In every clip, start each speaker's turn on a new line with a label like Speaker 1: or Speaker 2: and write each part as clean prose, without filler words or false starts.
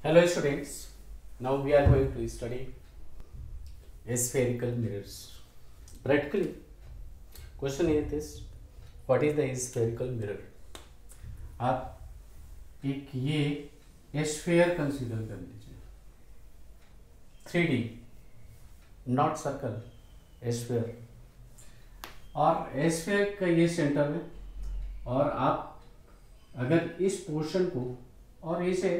Speaker 1: Hello students, now we are going to study spherical mirrors. Practically, question is this: what is the spherical mirror? आप एक ये sphere consider कर लीजिए, 3D, not circle, sphere, और sphere का ये centre है, और आप अगर इस पोर्शन को और इसे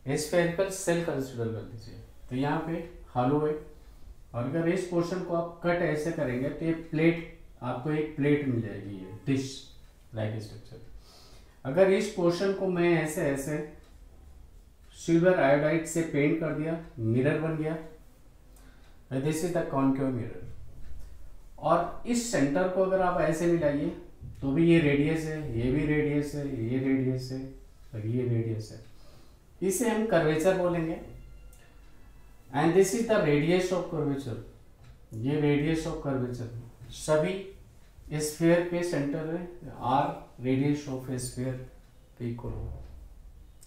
Speaker 1: स्फेरिकल सेल कंसिडर कर लीजिए तो यहाँ पे हॉलो है, और अगर इस पोर्शन को आप कट ऐसे करेंगे तो ये प्लेट, आपको एक प्लेट मिल जाएगी, ये डिश लाइक स्ट्रक्चर। अगर इस पोर्शन को मैं ऐसे ऐसे सिल्वर आयोडाइड से पेंट कर दिया, मिरर बन गया, this is the concave mirror. और इस सेंटर को अगर आप ऐसे मिलाइए तो भी ये रेडियस है, ये भी रेडियस है, ये रेडियस है और ये रेडियस है, इसे हम कर्वेचर बोलेंगे। And this is the radius of curvature, ये रेडियस ऑफ कर्वेचर सभी स्फीयर के सेंटर में आर रेडियस ऑफ स्फीयर के इक्वल हो,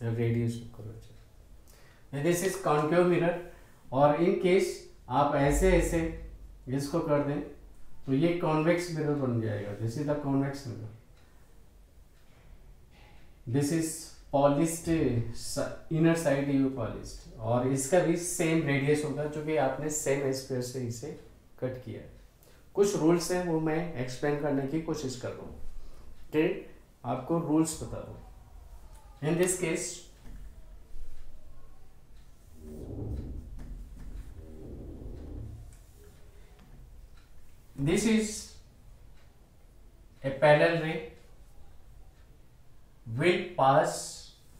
Speaker 1: radius of curvature. This is concave mirror. और इन केस आप ऐसे ऐसे इसको कर दें तो ये कॉन्वेक्स मिरर बन जाएगा, this is the convex mirror. This is polished inner side you polished, और इसका भी सेम रेडियस होगा जो कि आपने सेम स्फीयर से इसे कट किया है। कुछ रूल्स हैं वो मैं एक्सप्लेन करने की कोशिश कर रहा हूँ कि आपको रूल्स बता दो। In this case this is a parallel ray will pass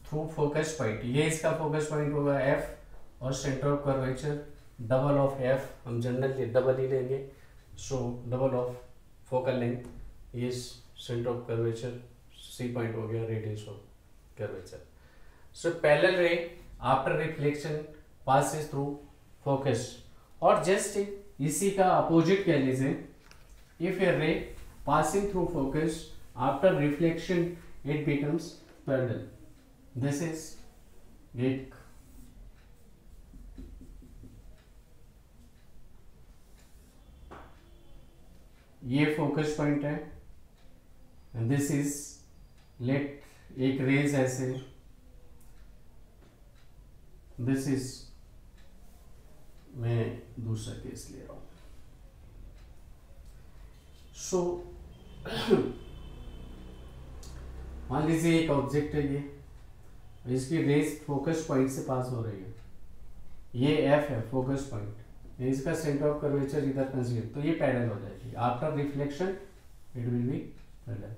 Speaker 1: through focus point, ये इसका फोकस पॉइंट होगा F, और centre of curvature double of F, हम जनरली डबल ही लेंगे, so double of focal length, ये centre of curvature C point हो गया, radius of curvature. So parallel ray after reflection passes through focus, और just इसी का अपोजिट कह लीजिए, if a ray passing through focus after reflection it becomes parallel. This is एक ये focus point है, and this is let एक raise ऐसे, this is मैं दूसरा केस ले रहा हूं। So मान लीजिए एक ऑब्जेक्ट है ये, इसकी रेज फोकस पॉइंट से पास हो रही है, ये F है फोकस पॉइंट, इसका सेंटर ऑफ कर्वेचर इधर कंसीडर, तो ये पैरेलल हो जाएगी। After reflection it will be parallel.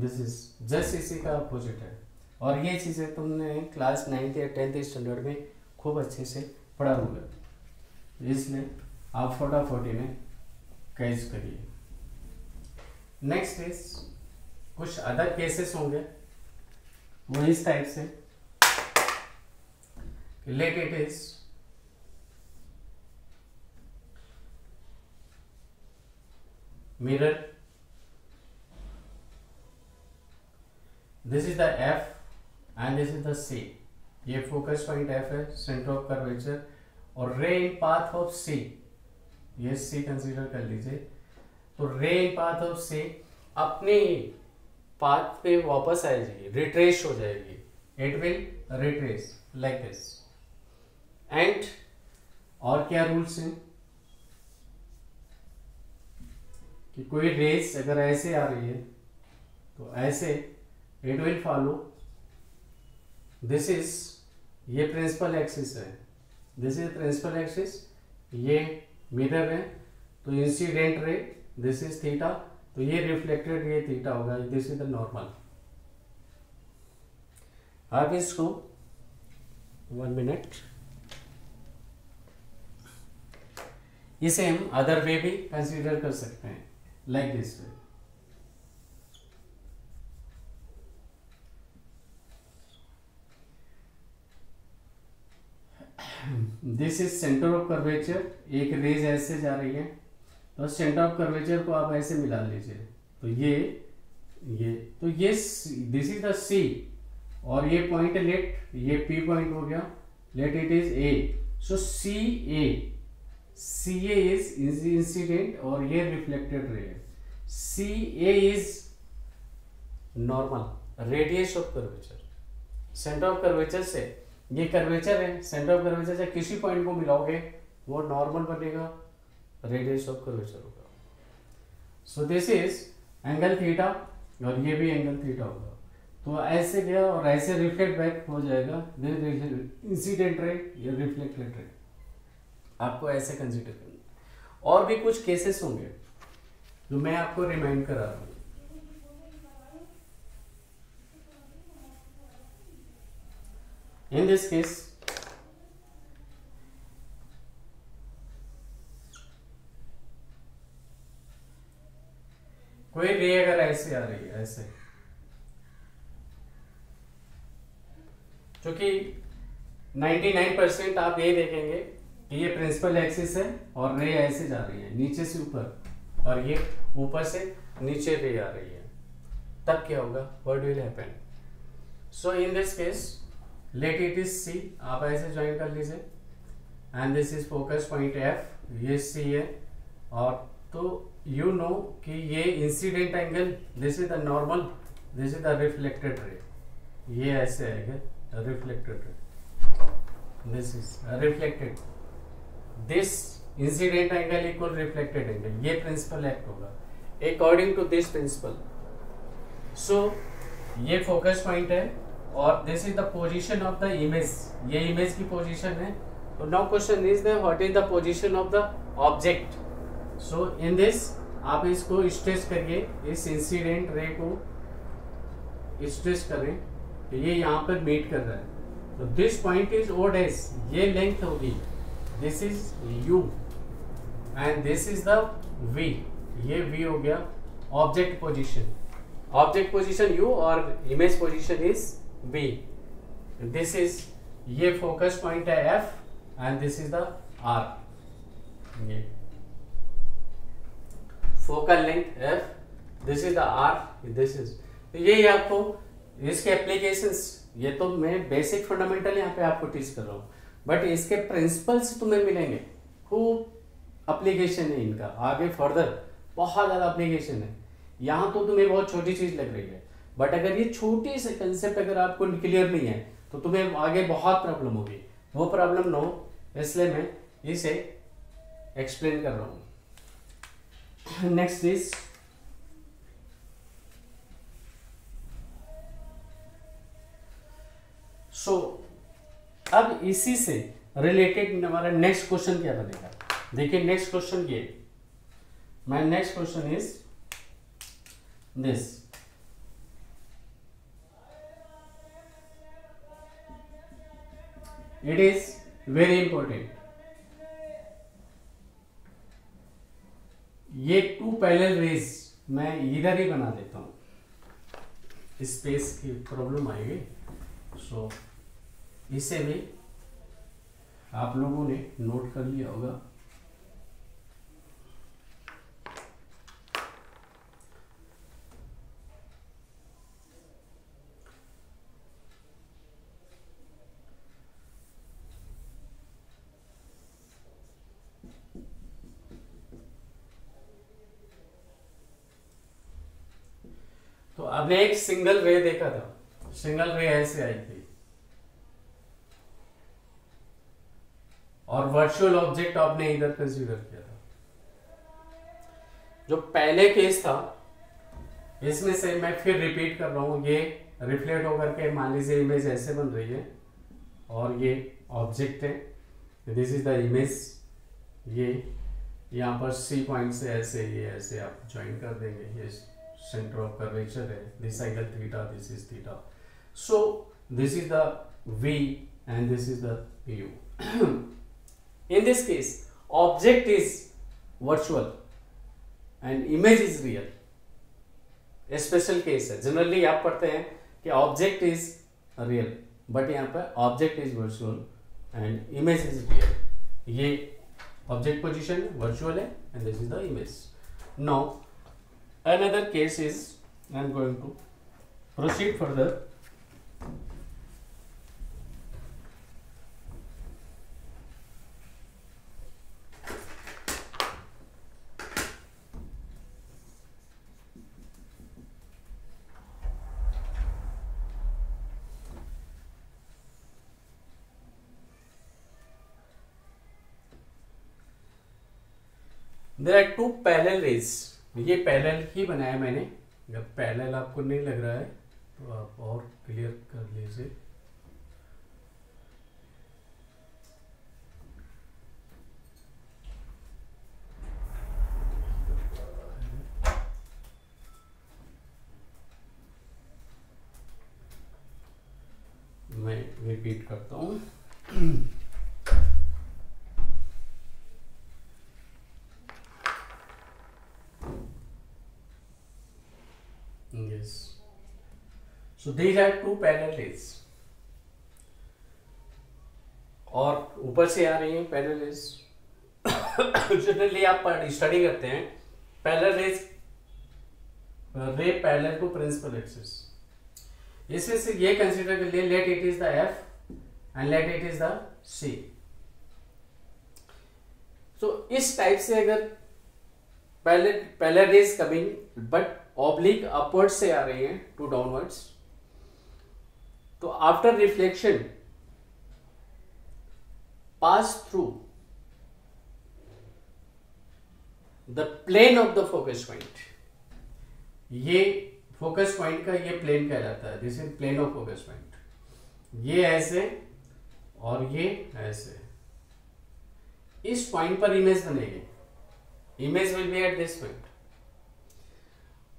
Speaker 1: This is just इसी का अपोजिट है, और ये चीज़ें तुमने क्लास 9th या 10th स्टैंडर्ड में खूब अच्छे से पढ़ा होगा, इसलिए आप फटाफट इन्हें कैच करिए। नेक्स्ट इज कुछ अदर केसेस होंगे वो इस टाइप से, late it is mirror, this is the F and this is the C, ये फोकस पॉइंट F है, सेंटर ऑफ कर्वेचर, और रे इन पाथ ऑफ C, ये C कंसीडर कर लीजिए। तो रे इन पाथ ऑफ C अपने पाथ पे वापस आ जाएगी, रिट्रेस हो जाएगी, it will retrace like this. And और क्या रूल्स हैं कि कोई रेस अगर ऐसे आ रही है तो ऐसे it will follow, this is ये प्रिंसिपल एक्सिस है, दिस इज प्रिंसिपल एक्सिस, ये मिरर है, तो incident ray this is theta, तो ये रिफ्लेक्टेड ये थीटा होगा, दिस इज द नॉर्मल। अब इसको 1 मिनट, इसे हम अदर वे भी कंसीडर कर सकते हैं, like this way. This is centre of curvature, एक रेज ऐसे जा रही है, तो सेंटर ऑफ कर्वेचर को आप ऐसे मिला लीजिए, तो ये तो ये दिस इज द C, और ये पॉइंट लेट, ये P पॉइंट हो गया, late it is A, so CA is incident और ये रिफ्लेक्टेड रे है। CA is normal radius of curvature, centre of curvature से, ये कर्वेचर है, सेंटर ऑफ कर्वेचर से किसी पॉइंट को मिलाओगे वो नॉर्मल बनेगा, रेडियस ऑफ कर्वेचर होगा। So this is angle theta और ये भी एंगल थीटा होगा। तो ऐसे गया और ऐसे रिफ्लेक्ट बैक हो जाएगा, इंसिडेंट रे या रिफ्लेक्टेड रे, आपको ऐसे कंसीडर करना। और भी कुछ केसेस होंगे जो मैं आपको रिमाइंड करा रहा हूं। इन दिस केस कोई रे अगर ऐसे आ रही है, ऐसे, क्योंकि 99% आप ये देखेंगे कि ये प्रिंसिपल एक्सिस है और रे ऐसे जा रही है नीचे से ऊपर, और ये ऊपर से नीचे रे आ रही है, तब क्या होगा, what will happen? So in this case let it is C, आप ऐसे ज्वाइन कर लीजिए, and this is focus point F, ये C है, और तो यू नो कि ये incident angle, this is the normal, this is the reflected ray, ये ऐसे आएगा reflected ray, this is reflected, this incident angle equal reflected angle, ये principal act होगा according to this principle। so ये focus point है और this is the position of the image, ये image की position है। तो now question is that what is the position of the object? so in this आप इसको स्ट्रेच करिए, इस इंसिडेंट रे को स्ट्रेच करें, तो ये यहाँ पर मीट कर रहा है, तो this point is O dash, ये लेंथ होगी, this is U and this is the V, ये V हो गया object position, object position U और image position is V, this is, ये फोकस पॉइंट है F and this is the R, ये focal length F, this is the R, this is, तो ये आपको इसके एप्लीकेशंस, ये तो मैं बेसिक फंडामेंटल यहाँ पे आपको टीच कर रहा हूँ, बट इसके प्रिंसिपल्स तुम्हें मिलेंगे, खूब एप्लीकेशन है इनका, आगे फर्दर बहुत ज़्यादा एप्लीकेशन है। यहाँ तो तुम्हें बहुत छोटी चीज़ लग रही है, बट अगर ये छोटी से कंसेप्ट अगर आपको क्लियर नहीं है तो तुम्हें आगे बहुत प्रॉब्लम होगी, वो प्रॉब्लम ना हो इसलिए मैं इसे एक्सप्लेन कर रहा हूँ। नेक्स्ट इज सो अब इसी से रिलेटेड हमारा नेक्स्ट क्वेश्चन क्या बनेगा, देखिए नेक्स्ट क्वेश्चन ये, my next question is this, it is very important, ये टू पैरेलल रेज मैं इधर ही बना देता हूं, स्पेस की प्रॉब्लम आएगी, सो इसे भी आप लोगों ने नोट कर लिया होगा। तो आपने एक सिंगल रे देखा था, सिंगल रे ऐसे आई थी और वर्चुअल ऑब्जेक्ट आपने इधर कंसीडर किया था। जो पहले केस था इसमें से मैं फिर रिपीट कर रहा हूं, ये रिफ्लेक्ट होकर के मान लीजिए इमेज ऐसे बन रही है और ये ऑब्जेक्ट है, दिस इज द इमेज, ये यहाँ पर C पॉइंट से ऐसे ये ऐसे आप ज्वाइन कर देंगे, ये सेंटर ऑफ कर्वेचर है, this angle theta, this is theta, so this is the V and this is the U। In this case object is virtual and image is real, special case है, generally आप पढ़ते हैं कि object is real, but यहाँ पर object is virtual and image is real, ये object position virtual है and this is the image. Now another case is, I am going to proceed further. There are two parallel rays, ये parallel ही बनाया मैंने, अगर parallel आपको नहीं लग रहा है तो आप और क्लियर कर लीजिए। मैं रिपीट करता हूँ। Yes. So these are two parallel rays, और ऊपर से आ रही है पैरेलल रेज। जनरली आप स्टडी करते हैं parallel rays, ray parallel to principal axis, इसमें से ये कंसीडर कर लिए let it is the F and let it is the C. तो इस टाइप से अगर parallel rays coming but oblique upward से आ रही है टू डाउनवर्ड्स, तो after reflection pass through the plane of the focus point, ये फोकस पॉइंट का ये प्लेन कहलाता है, this is plane of focus point. ये ऐसे और ये ऐसे, इस पॉइंट पर इमेज बनेगी, image will be at this point,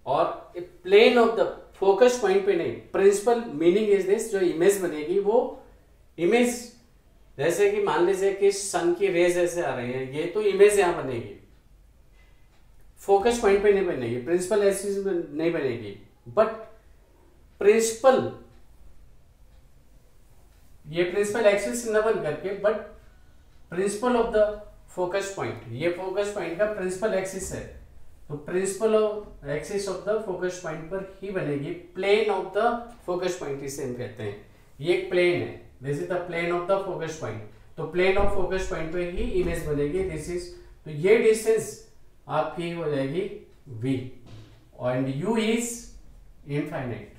Speaker 1: और plane of the focus point पे नहीं, प्रिंसिपल मीनिंग इज दिस, जो इमेज बनेगी वो इमेज, जैसे कि मान लीजिए कि सन की रेज ऐसे आ रही है, ये तो इमेज यहां बनेगी, फोकस पॉइंट पे नहीं बनेगी, प्रिंसिपल एक्सिस में नहीं बनेगी, बट प्रिंसिपल, ये प्रिंसिपल एक्सिस न बन करके but principal of the focus point, ये फोकस पॉइंट का प्रिंसिपल एक्सिस है, तो principal of axis of the focus point पर ही बनेगी, plane of the focus point इसे हम कहते हैं। ये एक प्लेन है, this is the plane of the focus point, तो प्लेन ऑफ फोकस पॉइंट पर ही इमेज बनेगी, दिस इज, तो ये डिस्टेंस आपकी हो जाएगी v and u is infinite,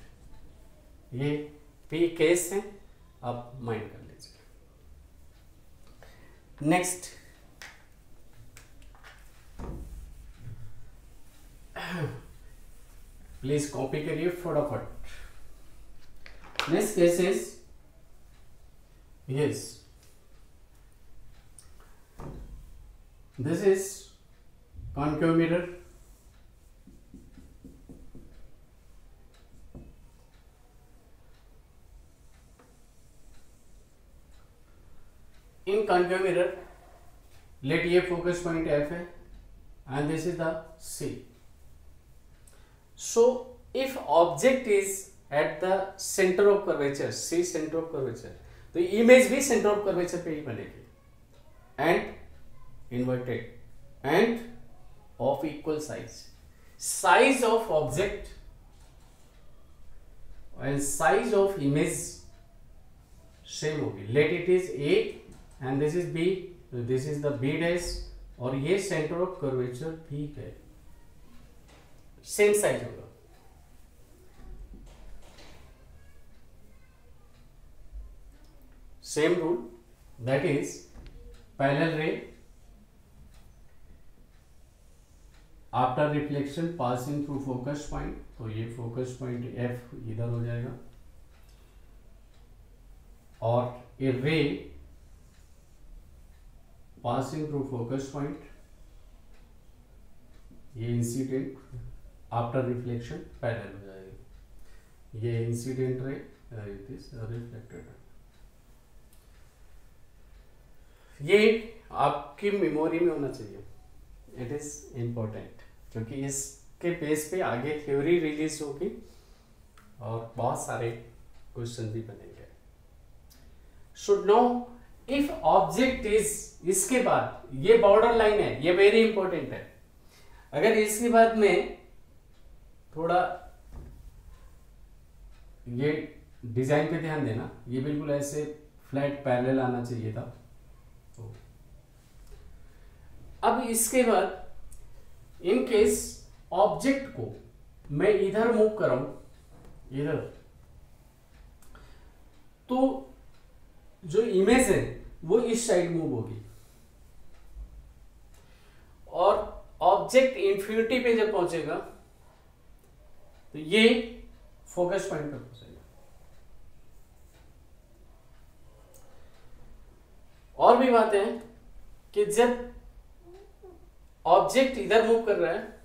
Speaker 1: ये p केस है, आप माइंड कर लीजिए। नेक्स्ट प्लीज कॉपी करिए फटाफट। Next case is yes, this is concave mirror, in concave mirror let ये फोकस पॉइंट f है and this is the C. So if object is at the center of curvature, C center of curvature, तो image भी centre of curvature पे ही बनेगी, and inverted and of equal size, size of object and size of image same होगी, let it is A and this is B, this is the B dash, और ये center of curvature भी है, same size होगा। same rule, that is parallel ray after reflection passing through focus point, तो ये focus point F इधर हो जाएगा, और a ray passing through focus point, ये इंसिडेंट आफ्टर रिफ्लेक्शन पैरेलल हो जाएगी, ये इंसिडेंट रे, दिस रिफ्लेक्टेड। ये आपकी मेमोरी में होना चाहिए, इट इज इम्पोर्टेंट, क्योंकि इसके बेस पे आगे थ्योरी रिलीज होगी और बहुत सारे क्वेश्चन भी बनेंगे। So now if object is, इसके बाद ये बॉर्डर लाइन है, ये वेरी इंपॉर्टेंट है, अगर इसके बाद में थोड़ा ये डिजाइन पे ध्यान देना, ये बिल्कुल ऐसे फ्लैट पैरेलल आना चाहिए था। तो अब इसके बाद इन केस ऑब्जेक्ट को मैं इधर मूव कराऊं, इधर, तो जो इमेज है वो इस साइड मूव होगी, और ऑब्जेक्ट इंफिनिटी पे जब पहुंचेगा तो ये फोकस पॉइंट पे पहुंचेगा। और भी बात है कि जब ऑब्जेक्ट इधर मूव कर रहा है,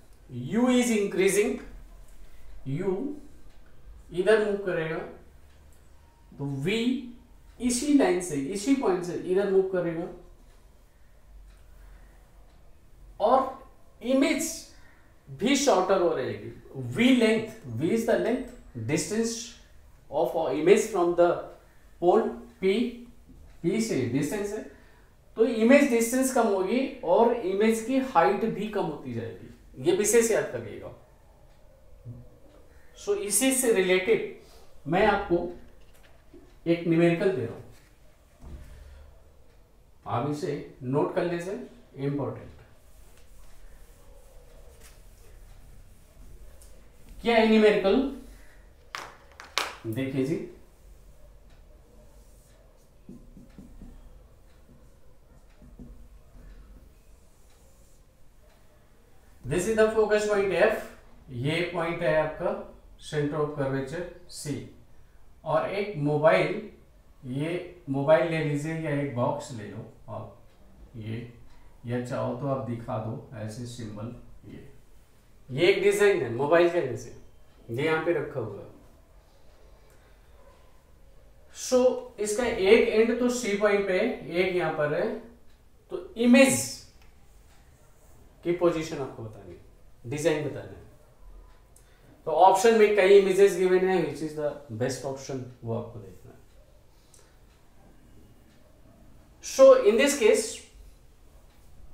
Speaker 1: u इज इंक्रीजिंग, u इधर मूव करेगा तो v इसी लाइन से, इसी पॉइंट से इधर मूव करेगा, और इमेज भी शॉर्टर हो रहेगी। v length, v is the length distance of image from the pole p से डिस्टेंस है, तो इमेज डिस्टेंस कम होगी और इमेज की हाइट भी कम होती जाएगी। ये विशेष याद करिएगा। सो इसी से रिलेटेड मैं आपको एक न्यूमेरिकल दे रहा हूं, आप इसे नोट कर लीजिए, इंपॉर्टेंट। क्या है न्यूमेरिकल, देखिए जी। This is the focus point F, ये पॉइंट है आपका सेंटर ऑफ कर्वेचर C, और एक मोबाइल, ये मोबाइल ले लीजिए या एक बॉक्स ले लो आप, ये या चाहो तो आप दिखा दो ऐसे सिंबल, ये एक डिजाइन है मोबाइल के जैसे, ये यहां पे रखा हुआ है। सो इसका एक एंड तो C पॉइंट पे है, एक यहां पर है, तो इमेज की पोजीशन आपको बतानी, डिजाइन बताना है। तो ऑप्शन में कई इमेजेस गिवन है, which is the best option वो आपको देखना है। सो इन दिस केस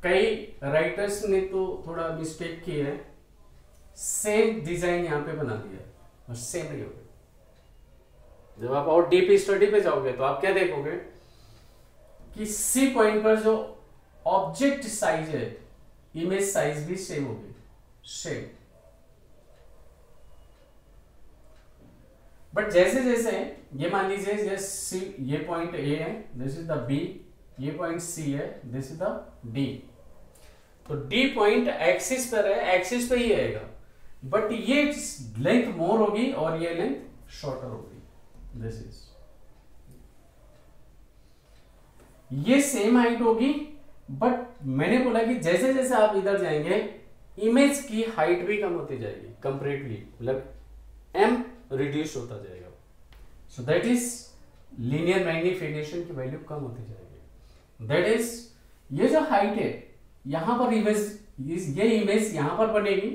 Speaker 1: कई राइटर्स ने तो थोड़ा मिस्टेक की है, सेम डिजाइन यहां पे बना दिया और सेम नहीं हो गया। जब आप और डीप स्टडी पे जाओगे तो आप क्या देखोगे कि सी पॉइंट पर जो ऑब्जेक्ट साइज है, इमेज साइज भी सेम होगी, सेम। बट जैसे जैसे ये मान लीजिए जैसे ये पॉइंट ए है, दिस इज द बी, ये पॉइंट सी है, दिस इज द डी, तो डी पॉइंट एक्सिस पर है, एक्सिस पे ही आएगा, बट ये लेंथ मोर होगी और ये लेंथ शॉर्टर होगी। दिस इज, ये सेम हाइट होगी, बट मैंने बोला कि जैसे जैसे आप इधर जाएंगे इमेज की हाइट भी कम होती जाएगी कंपैरेटिवली, मतलब m रिड्यूस होता जाएगा। So that is linear magnification की वैल्यू कम होती जाएगी। दैट इज ये जो हाइट है यहां पर इमेज, ये इमेज यहां पर बनेगी,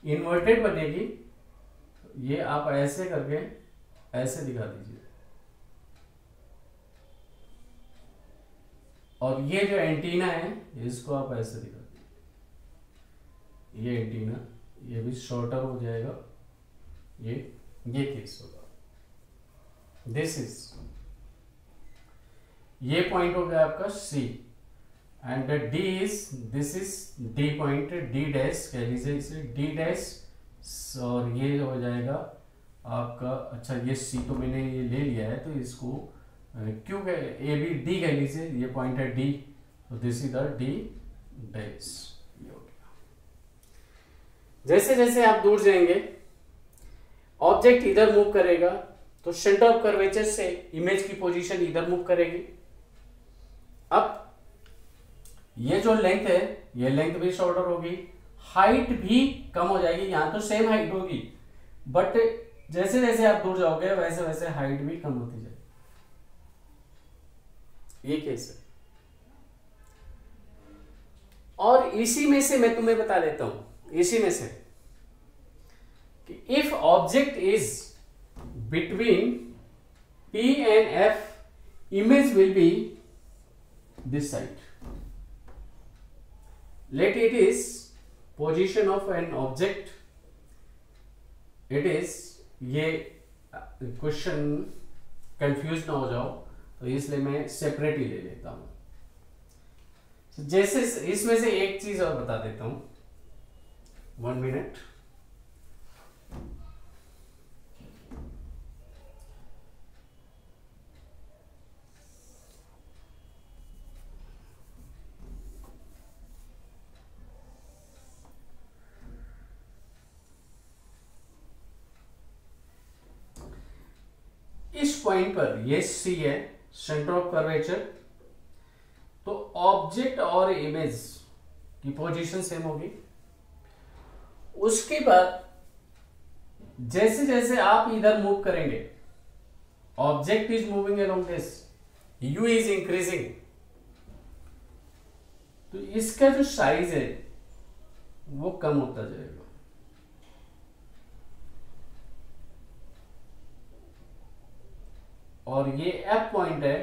Speaker 1: इन्वर्टेड बनेगी, ये आप ऐसे करके ऐसे दिखा दीजिए, और ये जो एंटीना है इसको आप ऐसे दिखा दीजिए, ये एंटीना, ये भी शॉर्टर हो जाएगा, ये केस होगा। दिस इज, ये पॉइंट हो गया आपका C, and D is, this is D point, D dash कह लीजिए इसे, D डैश, और ये हो जाएगा आपका, अच्छा ये C तो मैंने ये ले लिया है, तो इसको क्यों ए बी डी कह लीजिए, ये पॉइंट है D, तो this is the D dash. जैसे जैसे आप दूर जाएंगे ऑब्जेक्ट इधर मूव करेगा, तो सेंटर ऑफ कर्वेचर से इमेज की पोजीशन इधर मूव करेगी। अब ये जो लेंथ है, ये लेंथ भी शॉर्टर होगी, हाइट भी कम हो जाएगी, यहां तो seम हाइट होगी, बट जैसे जैसे आप दूर जाओगे वैसे वैसे हाइट भी कम होती जाएगी। ये केस है। और इसी में से मैं तुम्हें बता देता हूं, इसी में से कि if object is between P and F, image will be this side. Let it is position of an object. It is, ये क्वेश्चन कंफ्यूज ना हो जाओ तो इसलिए मैं सेपरेट ही ले लेता हूं। जैसे इसमें से एक चीज और बता देता हूं, 1 मिनट। इस पॉइंट पर ये सी है सेंटर ऑफ कर्वेचर, तो ऑब्जेक्ट और इमेज की पोजीशन सेम होगी। उसके बाद जैसे जैसे आप इधर मूव करेंगे, object is moving along this, you is increasing, तो इसका जो साइज है वो कम होता जाएगा। और ये एफ पॉइंट है,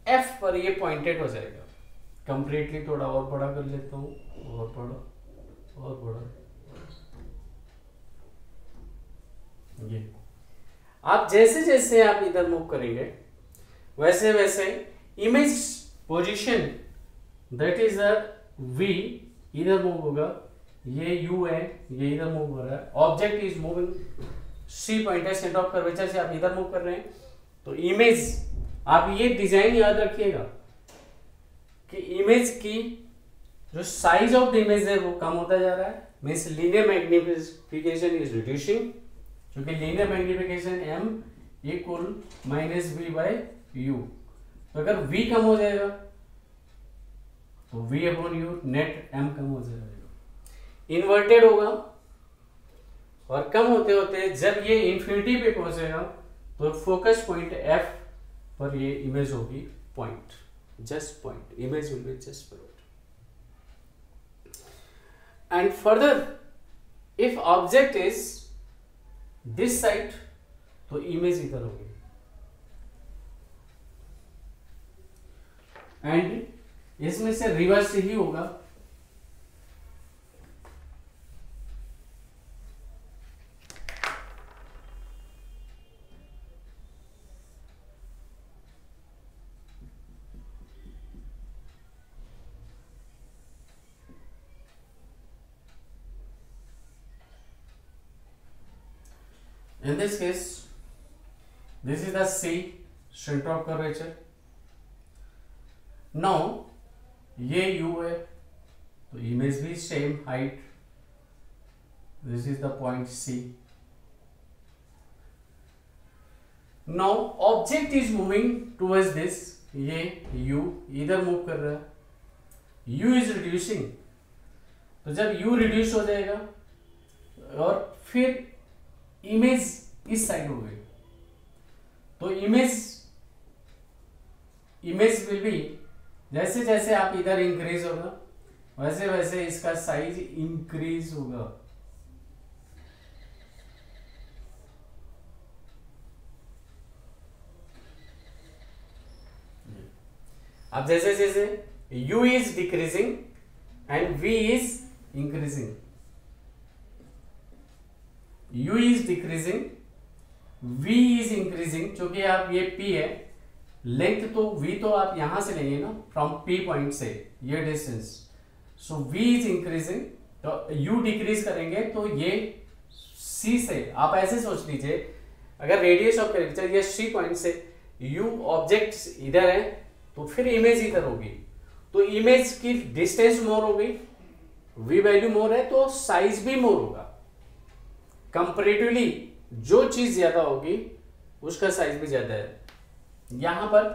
Speaker 1: एफ पर ये पॉइंटेड हो जाएगा कंप्लीटली। थोड़ा और बड़ा कर लेता हूं, और बड़ा और बड़ा। ये आप जैसे जैसे आप इधर मूव करेंगे वैसे वैसे image position that is the V इधर मूव होगा, ये यू है, ये इधर मूव हो रहा है। Object is moving, C point है सेंटर ऑफ कर्वेचर से आप इधर मूव कर रहे हैं, तो इमेज, आप ये डिजाइन याद रखिएगा कि इमेज की जो साइज ऑफ द इमेज है वो कम होता जा रहा है, means linear magnification is reducing, क्योंकि linear magnification m equal minus v by u. तो अगर v कम हो जाएगा तो v upon u, net m कम हो जाएगा, इन्वर्टेड होगा, और कम होते होते जब ये इंफिनिटी पे पहुंचेगा तो फोकस पॉइंट f पर ये इमेज होगी point, just point, image will be just point. And further if object is this side तो इमेज इधर होगी, एंड इसमें से रिवर्स ही होगा। In this case, this is the C, center of curvature. Now, ये U है, तो इमेज भी same height, this is the point C. Now, object is moving towards this, ये U इधर मूव कर रहा है, U is reducing, तो जब U रिड्यूस हो जाएगा और फिर इमेज इस साइड हो गई, तो इमेज विल बी, जैसे जैसे आप इधर इंक्रीज होगा वैसे वैसे इसका साइज इंक्रीज होगा। अब जैसे जैसे u is decreasing and v is increasing, u is decreasing, v is increasing, क्योंकि आप ये p है, लेंथ तो v तो आप यहां से लेंगे ना, फ्रॉम p पॉइंट से ये distance, so v is increasing, तो u डिक्रीज करेंगे तो ये c से, आप ऐसे सोच लीजिए अगर रेडियस ऑफ कर्वेचर ये c पॉइंट से u ऑब्जेक्ट इधर है तो फिर इमेज इधर होगी, तो इमेज की डिस्टेंस मोर होगी, v वैल्यू मोर है तो साइज भी मोर होगा। कंपैरेटिवली जो चीज ज्यादा होगी उसका साइज भी ज्यादा है। यहां पर